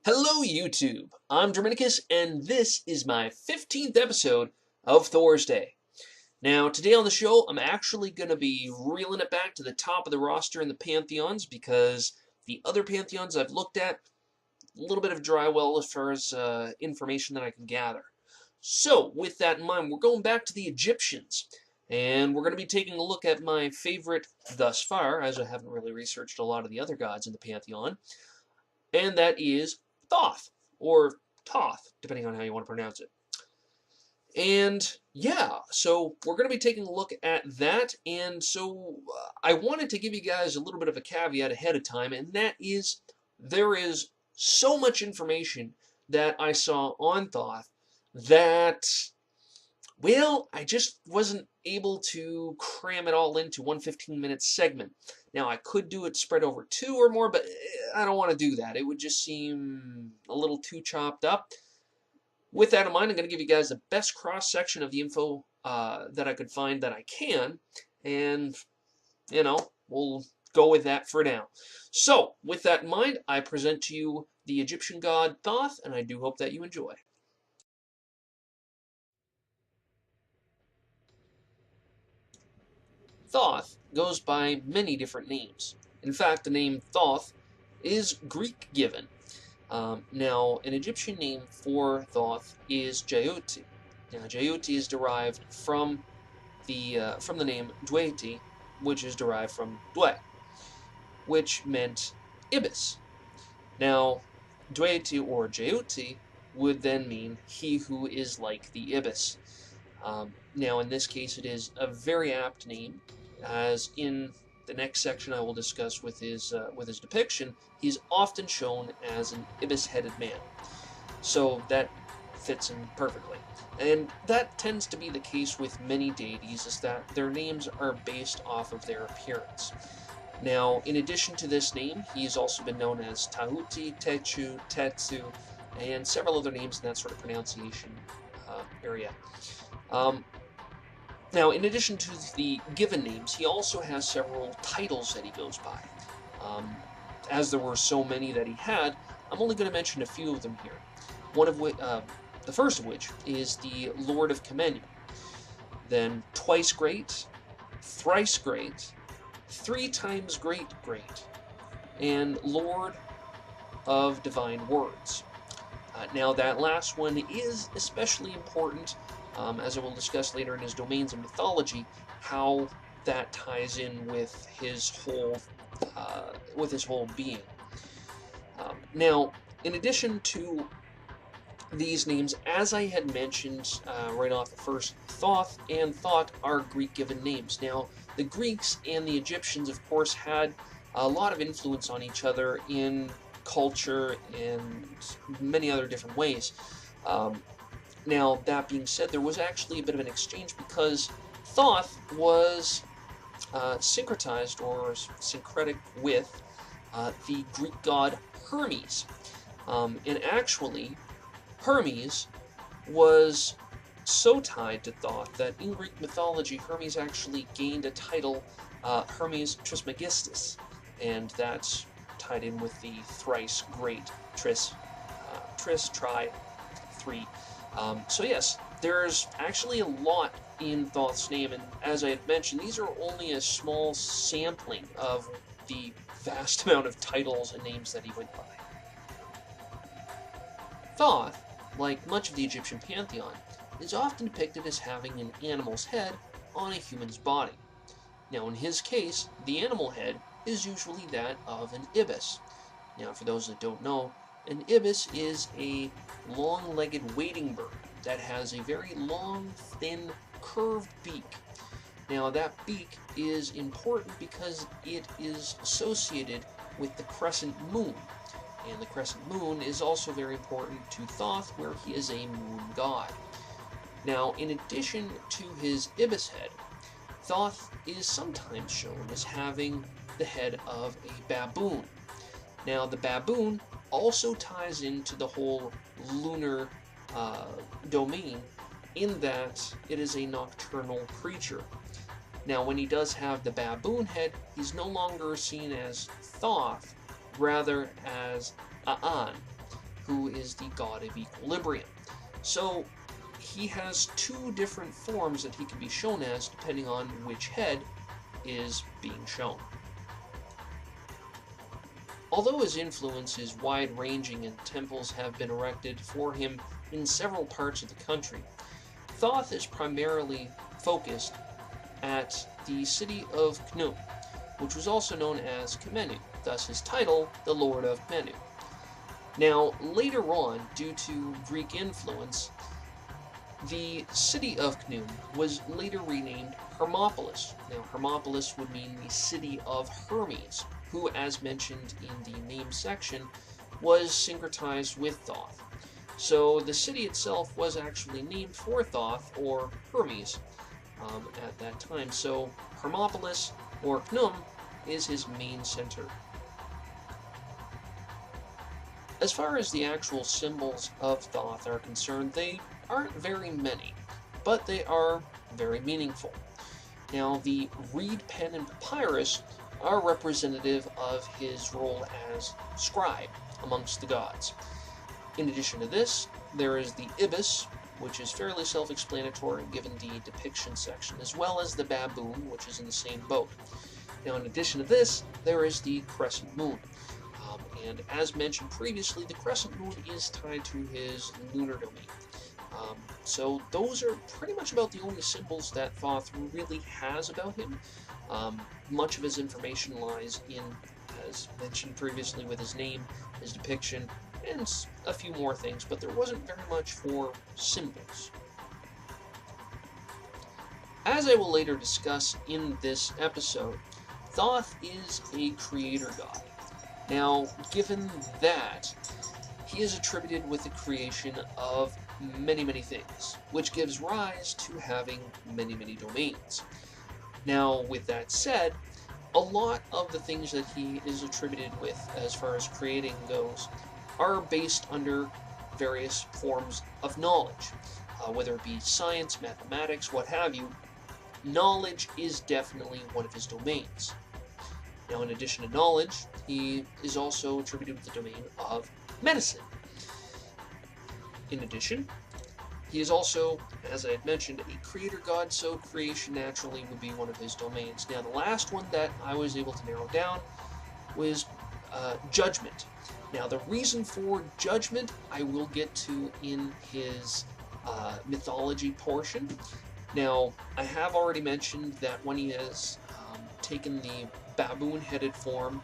Hello YouTube, I'm Drominicus and this is my 15th episode of Thorsday. Now today on the show I'm actually going to be reeling it back to the top of the roster in the Pantheons because the other Pantheons I've looked at, a little bit of dry well as far as information that I can gather. So with that in mind, we're going back to the Egyptians and we're going to be taking a look at my favorite thus far, as I haven't really researched a lot of the other gods in the Pantheon, and that is Thoth, or Thoth, depending on how you want to pronounce it. And yeah, so we're going to be taking a look at that, and so I wanted to give you guys a little bit of a caveat ahead of time, and that is there is so much information that I saw on Thoth that, well, I just wasn't able to cram it all into one 15-minute segment. Now, I could do it spread over 2 or more, but I don't want to do that. It would just seem a little too chopped up. With that in mind, I'm going to give you guys the best cross-section of the info that I could find that I can, and, you know, we'll go with that for now. So, with that in mind, I present to you the Egyptian god Thoth, and I do hope that you enjoy. Thoth goes by many different names. In fact, the name Thoth is Greek given. Now, an Egyptian name for Thoth is Jayuti. Now, Jayuti is derived from the name Dwayti, which is derived from Dwe, which meant ibis. Now, Dwayti or Jayuti would then mean he who is like the ibis. Now, in this case, it is a very apt name, as in the next section I will discuss with his depiction, he's often shown as an ibis-headed man. So that fits him perfectly. And that tends to be the case with many deities, is that their names are based off of their appearance. Now, in addition to this name, he's also been known as Tahuti, Techu, Tetsu, and several other names in that sort of pronunciation area. Now, in addition to the given names, he also has several titles that he goes by. As there were so many that he had, I'm only going to mention a few of them here. One of which, the first of which is the Lord of Kemenu, then Twice Great, Thrice Great, 3 times Great, and Lord of Divine Words. Now, that last one is especially important, as I will discuss later in his domains of mythology, how that ties in with his whole being. Now, in addition to these names, as I had mentioned right off the first, Thoth and Thot are Greek-given names. Now, the Greeks and the Egyptians, of course, had a lot of influence on each other in culture and many other different ways. Now, that being said, there was actually a bit of an exchange because Thoth was syncretized or syncretic with the Greek god Hermes. And actually, Hermes was so tied to Thoth that in Greek mythology, Hermes actually gained a title, Hermes Trismegistus, and that's tied in with the thrice great tris, tri, 3. So yes, there's actually a lot in Thoth's name, and as I had mentioned, these are only a small sampling of the vast amount of titles and names that he went by. Thoth, like much of the Egyptian pantheon, is often depicted as having an animal's head on a human's body. Now, in his case, the animal head is usually that of an ibis. Now, for those that don't know, an ibis is a long-legged wading bird that has a very long, thin, curved beak. Now, that beak is important because it is associated with the crescent moon, and the crescent moon is also very important to Thoth, where he is a moon god. Now, in addition to his ibis head, Thoth is sometimes shown as having the head of a baboon. Now, the baboon also ties into the whole lunar domain in that it is a nocturnal creature. Now, when he does have the baboon head, he's no longer seen as Thoth, rather as Aan, who is the god of equilibrium. So he has two different forms that he can be shown as depending on which head is being shown. Although his influence is wide-ranging and temples have been erected for him in several parts of the country, Thoth is primarily focused at the city of Khnum, which was also known as Khmenu, thus his title, the Lord of Khmenu. Now, later on, due to Greek influence, the city of Khnum was later renamed Hermopolis. Now, Hermopolis would mean the city of Hermes, who, as mentioned in the name section, was syncretized with Thoth. So the city itself was actually named for Thoth, or Hermes, at that time. So Hermopolis, or Khnum, is his main center. As far as the actual symbols of Thoth are concerned, they aren't very many, but they are very meaningful. Now, the reed pen and papyrus are representative of his role as scribe amongst the gods. In addition to this, there is the ibis, which is fairly self-explanatory given the depiction section, as well as the baboon, which is in the same boat. Now, in addition to this, there is the crescent moon. And as mentioned previously, the crescent moon is tied to his lunar domain. So those are pretty much about the only symbols that Thoth really has about him. Much of his information lies in, as mentioned previously, with his name, his depiction, and a few more things, but there wasn't very much for symbols. As I will later discuss in this episode, Thoth is a creator god. Now, given that, he is attributed with the creation of many, many things, which gives rise to having many, many domains. Now, with that said, a lot of the things that he is attributed with, as far as creating goes, are based under various forms of knowledge, whether it be science, mathematics, what have you. Knowledge is definitely one of his domains. Now, in addition to knowledge, he is also attributed with the domain of medicine. In addition, he is also, as I had mentioned, a creator god, so creation naturally would be one of his domains. Now, the last one that I was able to narrow down was judgment. Now, the reason for judgment I will get to in his mythology portion. Now, I have already mentioned that when he has taken the baboon-headed form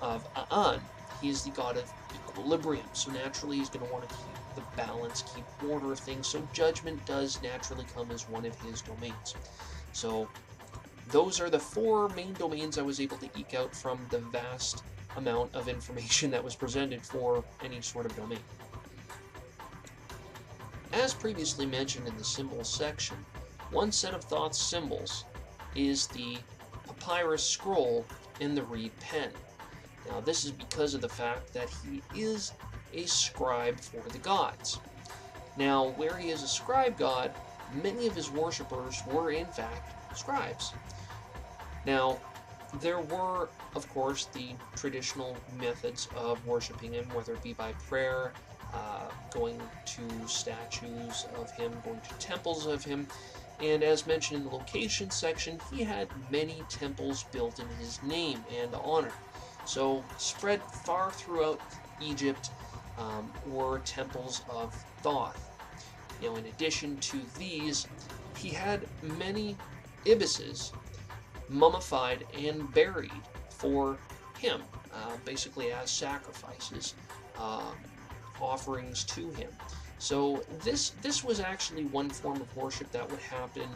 of Aan, he is the god of equilibrium, so naturally he's going to want to keep the balance, keep order of things, so judgment does naturally come as one of his domains. So those are the four main domains I was able to eke out from the vast amount of information that was presented for any sort of domain. As previously mentioned in the symbols section, one set of Thoth's symbols is the papyrus scroll and the reed pen. Now, this is because of the fact that he is a scribe for the gods. Now, where he is a scribe god, many of his worshippers were in fact scribes. Now, there were, of course, the traditional methods of worshiping him, whether it be by prayer, going to statues of him, going to temples of him, and as mentioned in the location section, he had many temples built in his name and honor. So, spread far throughout Egypt were temples of Thoth. Now, in addition to these, he had many ibises mummified and buried for him, basically as sacrifices, offerings to him. So this was actually one form of worship that would happen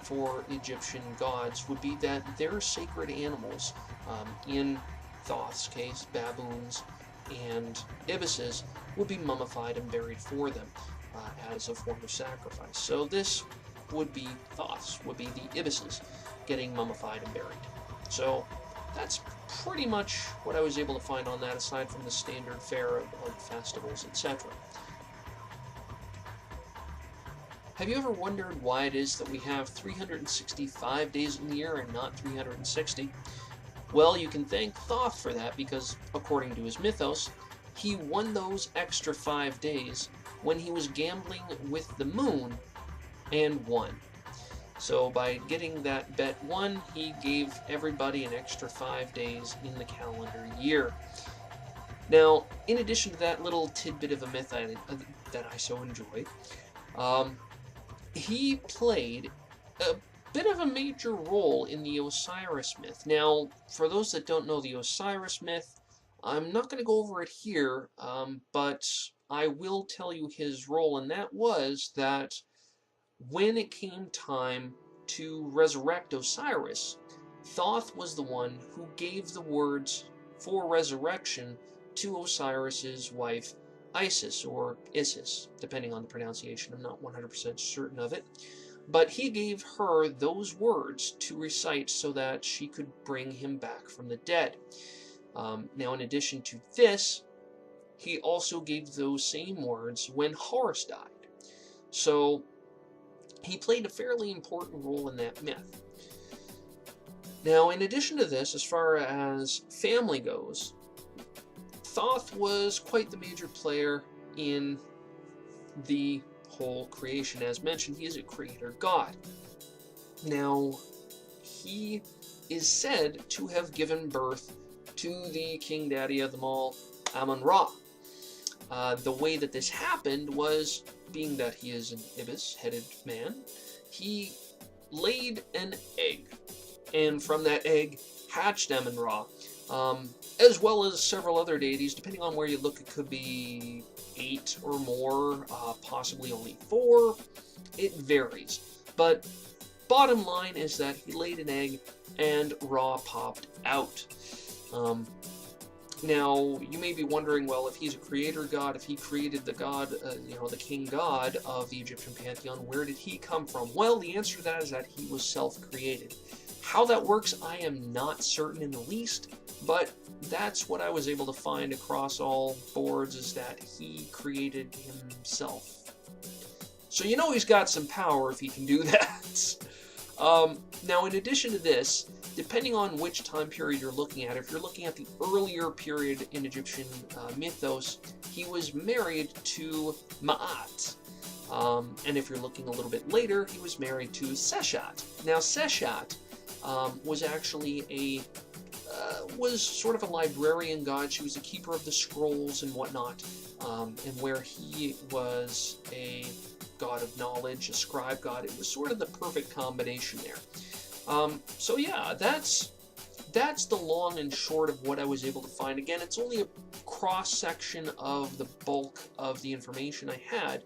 for Egyptian gods, would be that their sacred animals, in Thoth's case, baboons and ibises, would be mummified and buried for them as a form of sacrifice. So this would be Thoth's, would be the ibises getting mummified and buried. So that's pretty much what I was able to find on that, aside from the standard fare of festivals, etc. Have you ever wondered why it is that we have 365 days in the year and not 360? Well, you can thank Thoth for that, because according to his mythos, he won those extra 5 days when he was gambling with the moon and won. So by getting that bet won, he gave everybody an extra 5 days in the calendar year. Now, in addition to that little tidbit of a myth that I so enjoyed, he played a bit of a major role in the Osiris myth. Now, for those that don't know the Osiris myth, I'm not going to go over it here, but I will tell you his role, and that was that when it came time to resurrect Osiris, Thoth was the one who gave the words for resurrection to Osiris's wife Isis, or Isis, depending on the pronunciation. I'm not 100% certain of it. But he gave her those words to recite so that she could bring him back from the dead. Now, in addition to this, he also gave those same words when Horus died. So he played a fairly important role in that myth. Now, in addition to this, as far as family goes, Thoth was quite the major player in the whole creation. As mentioned, he is a creator god. Now, he is said to have given birth to the king daddy of them all, Amun-Ra. The way that this happened was, being that he is an ibis-headed man, he laid an egg, and from that egg hatched Amun-Ra, as well as several other deities. Depending on where you look, it could be 8 or more, possibly only 4. It varies. But bottom line is that he laid an egg and Ra popped out. Now, you may be wondering, well, if he's a creator god, if he created the god, the king god of the Egyptian pantheon, where did he come from? Well, the answer to that is that he was self-created. How that works, I am not certain in the least, but that's what I was able to find across all boards, is that he created himself. So you know he's got some power if he can do that. Now, in addition to this, depending on which time period you're looking at, if you're looking at the earlier period in Egyptian mythos, he was married to Ma'at. And if you're looking a little bit later, he was married to Seshat. Now, Seshat was actually was sort of a librarian god. She was a keeper of the scrolls and whatnot, and where he was a god of knowledge, a scribe god. It was sort of the perfect combination there. So yeah, that's the long and short of what I was able to find. Again, it's only a cross-section of the bulk of the information I had,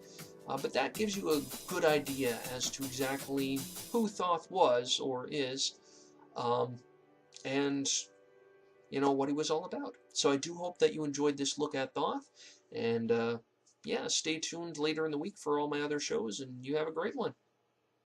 but that gives you a good idea as to exactly who Thoth was, or is, and what he was all about. So I do hope that you enjoyed this look at Thoth, and yeah, stay tuned later in the week for all my other shows, and you have a great one.